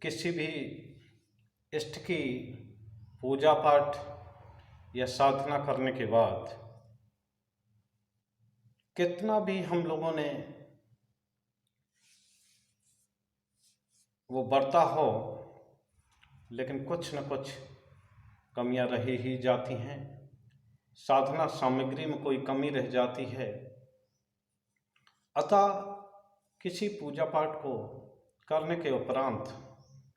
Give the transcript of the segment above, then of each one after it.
किसी भी इष्ट की पूजा पाठ या साधना करने के बाद कितना भी हम लोगों ने वो बरता हो, लेकिन कुछ न कुछ कमियां रह ही जाती हैं। साधना सामग्री में कोई कमी रह जाती है। अतः किसी पूजा पाठ को करने के उपरांत,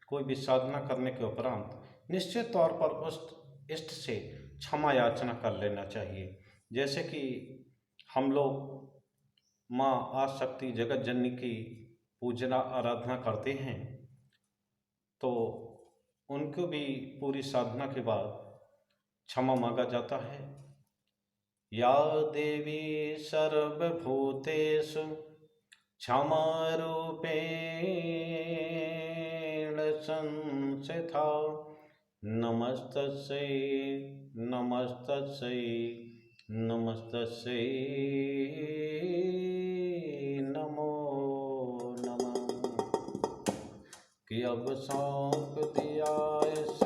कोई भी साधना करने के उपरांत निश्चित तौर पर उस इष्ट से क्षमा याचना कर लेना चाहिए। जैसे कि हम लोग माँ आदिशक्ति जगत जननी की पूजना आराधना करते हैं, तो उनको भी पूरी साधना के बाद क्षमा मांगा जाता है। या देवी सर्वभूतेषु क्षमा रूपेण संस्थिता, नमस्तस्यै नमस्तस्यै नमस्तस्यै नमो नमः। कि अब सौंप दिया इस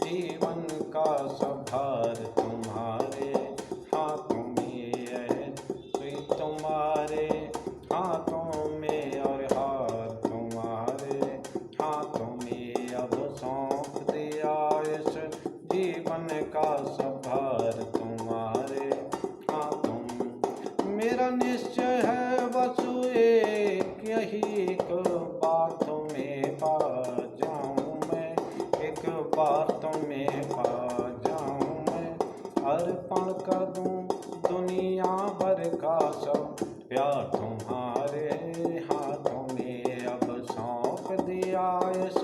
जीवन का सब भार तुम्हारे हाथों में है, तुम्हारे हाथों में और हार तुम्हारे हाथों में। अब सौंप दिया इस जीवन का सब भार तुम्हारे हाथों में। मेरा निश्चय है बस एक यही, एक बार तुम्हें पा जाऊं मैं, एक बार तुम्हें पा जाऊं मैं। अर्पण कर दूं दुनिया भर का सब प्यार तुम्हारे हाथों में। अब सौंप दिया इस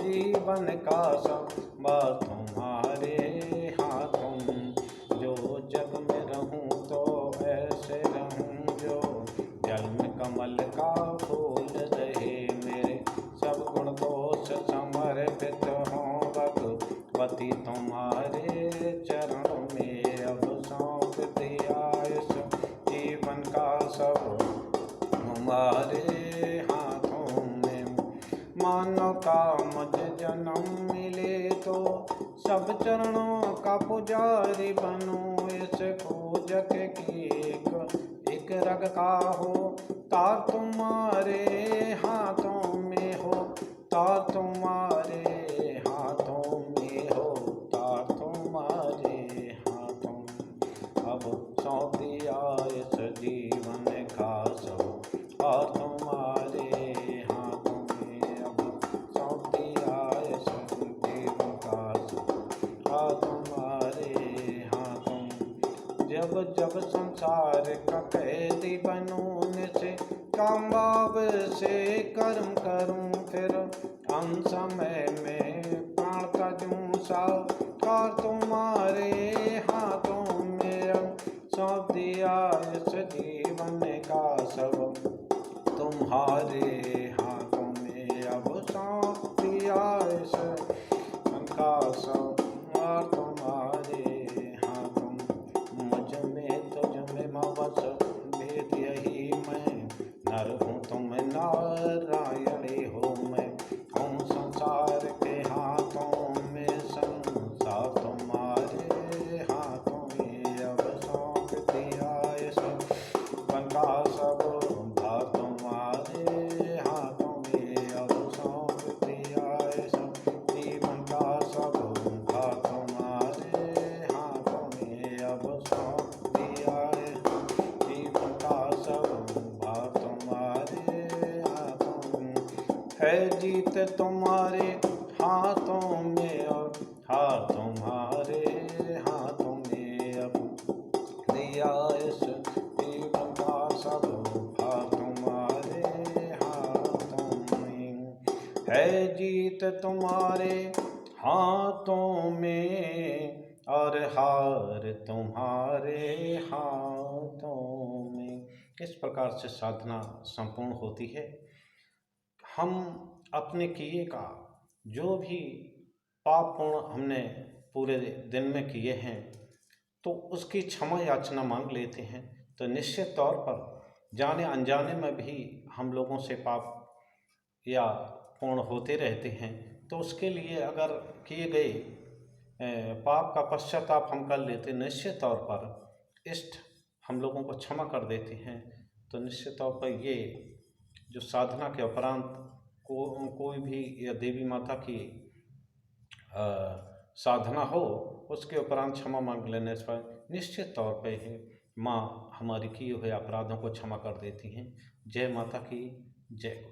जीवन का सब भार तुम्हारे हाथों में। जो जग में रहूं तो ऐसे रहूं जो जल में कमल का फूल रहे। मेरे सब गुण दोष समर्पित हों भगवती तुम्हारे चरणों में। अब सौंप दिया इस जीवन का सब तुम्हारे हाथों में। मानव का मुझे जन्म मिले तो सब चरणों का पुजारी बनूं। इस पूजक की एक रग का हो तार तुम्हारे हाथों में हो, तार तुम्हारे हाथों में हो, तार तुम्हारे हाथों में। अब सौंप दिया इस जीवन का सब और तुम्हारे हाथों में। अब सौंप दिया इस जीवन का सब और तुम्हारे हाथों में। जब जब संसार का कैदी बनूं से काम भाव से कर्म करूं, फिर अन समय में प्राण का दूं साकार तुम्हारे हाथों में। सौंप दिया इस जीवन का सब तुम्हारे हाथों में। अब सौंप दिया इस जीवन का सब और तुम्हारे हाथों में। मुझ में तुझ में बस भेद यही, मैं नर हूँ तुम नारायणी हो। मैं हूँ संसार के हाथों में, संसार तुम्हारे हाथों में। अब सौंप दिया इस जीवन का सब भार तुम्हारे हाथों में। अब सौंप दिया इस जीवन का सब भार तुम्हारे हाथों में। अब सौंप दिया इस जीवन का सब भार तुम्हारे हाथों में। है जीत तुम्हारे हाथों में और हाथ तुम्हारे हाथों में। अब दिया इस जीवन का सब भार तुम्हारे हाथों में। है जीत तुम्हारे हाथों में और हार तुम्हारे हाथों में। इस प्रकार से साधना संपूर्ण होती है। हम अपने किए का जो भी पाप पूर्ण हमने पूरे दिन में किए हैं, तो उसकी क्षमा याचना मांग लेते हैं, तो निश्चित तौर पर जाने अनजाने में भी हम लोगों से पाप या पूर्ण होते रहते हैं, तो उसके लिए अगर किए गए पाप का पश्चाताप हम कर लेते, निश्चित तौर पर इष्ट हम लोगों को क्षमा कर देते हैं, तो निश्चित तौर पर ये जो साधना के उपरांत कोई भी या देवी माता की साधना हो, उसके उपरांत क्षमा मांग लेने पर निश्चित तौर पे ही माँ हमारी किए हुए अपराधों को क्षमा कर देती हैं। जय माता की जय।